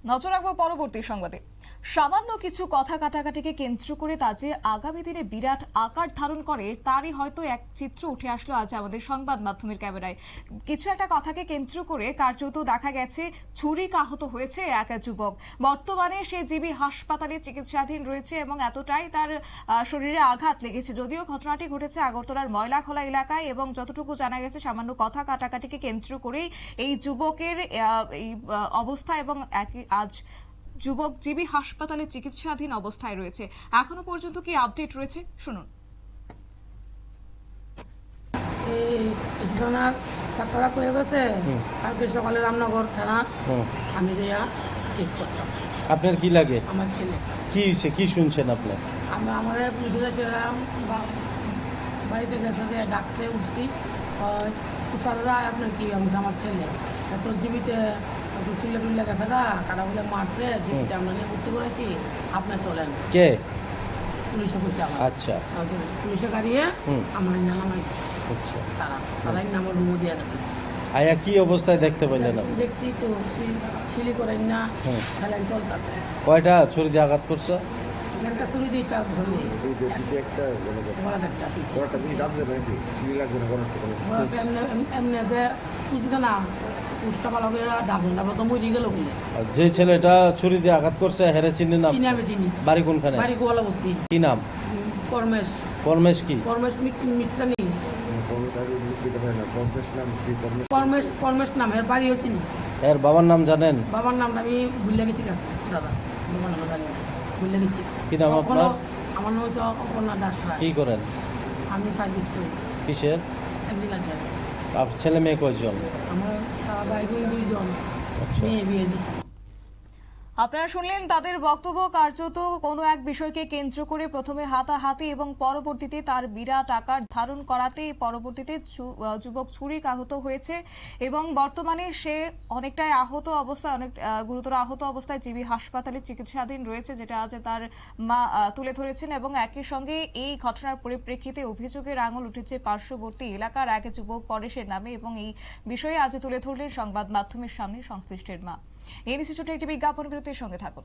নজর রাখবো পরবর্তী সংবাদে। সামান্য কিছু কথা কাটাকাটিকে কেন্দ্র করে তা যে আগামী দিনে বিরাট আকার ধারণ করে তারই হয়তো এক চিত্র উঠে আসলো আজ আমাদের সংবাদ মাধ্যমের ক্যামেরায়। কিছু একটা কথাকে কেন্দ্র করে কার্যত দেখা গেছে ছুরিকাহত হয়েছে এক যুবক। বর্তমানে সে জিবি হাসপাতালে চিকিৎসাধীন রয়েছে এবং এতটাই তার শরীরে আঘাত লেগেছে। যদিও ঘটনাটি ঘটেছে আগরতলার ময়লাখোলা এলাকায় এবং যতটুকু জানা গেছে সামান্য কথা কাটাকাটিকে কেন্দ্র করেই এই যুবকের এই অবস্থা এবং আজ যুবক জিবি হাসপাতালে চিকিৎসাধীন অবস্থায় রয়েছে। এখনো পর্যন্ত কি আপডেট রয়েছে শুনুন। ছাত্ররা কয়ে গেছে কালকে সকালে রামনগর থানা আমি যাইয়া কেস করতাম। আপনার কি লাগে? আমার ছেলে কি হয়েছে, কি শুনছেন আপনি? আমি আমার পুলিশে ছিলাম, বাড়িতে গেছে যে ডাকছে, উঠছি স্যাররা আপনার কি আমি আমার ছেলে এত জীবিতে একটু চিল্লা টুল্লা গেছে গা কাটা বলে মারছে, জীবিতে আমরা নিয়ে ভর্তি করেছি, আপনার চলেন। কে? পুলিশে বসে আমার। আচ্ছা, পুলিশে গাড়িয়ে আমার নামাই আচ্ছা, তারাই আমার রুমও দিয়ে গেছে। আয়া কি অবস্থায় দেখতে পাইলেন? দেখছি তো সিলি করেন না, স্যালাইন চলতেছে। কয়টা ছুরি দিয়ে আঘাত করছে? একটা ছুরি দিয়ে একটা যে ছেলেটা ছুরি দিয়ে আঘাত করছে হেরে চিনি না? চিনি। বাড়ি কোনখানে? বাড়ি গোয়ালা বস্তি। কি নাম? পরমেশ। পরমেশ কি? পরমেশ মিশ্রানি। পরমেশ নাম, এর বাড়িও চিনি। এর বাবার নাম জানেন? বাবার নামটা আমি ভুলে গেছি দাদা, বাবার নাম জানি ভুলে গেছি। কি নাম আপনার? আমার নাম হচ্ছে অপর্ণা দাস। কি করেন? আমি সার্ভিস করি। কিসের? এগ্রিকালচার। আপনার ছেলে মেয়ে কয়জন? আমার ভাই বোন 2 জন, মেয়ে বিয়ে দিচ্ছি। আপনারা শুনলেন তাদের বক্তব্য। কার্যত কোনো এক বিষয়কে কেন্দ্র করে প্রথমে হাতাহাতি এবং পরবর্তীতে তার বিরাট আকার ধারণ করাতে পরবর্তীতে যুবক ছুরিকাহত হয়েছে এবং বর্তমানে সে অনেকটাই আহত অবস্থায়, অনেক গুরুতর আহত অবস্থায় জিবি হাসপাতালে চিকিৎসাধীন রয়েছে, যেটা আজ তার মা তুলে ধরেছেন। এবং একই সঙ্গে এই ঘটনার পরিপ্রেক্ষিতে অভিযোগের আঙুল উঠেছে পার্শ্ববর্তী এলাকার এক যুবক পরেশের নামে এবং এই বিষয়ে আজ তুলে ধরলেন সংবাদ মাধ্যমের সামনে সংশ্লিষ্টের মা। এই নিয়ে ছোট একটি বিজ্ঞাপন বিরতির সঙ্গে থাকুন।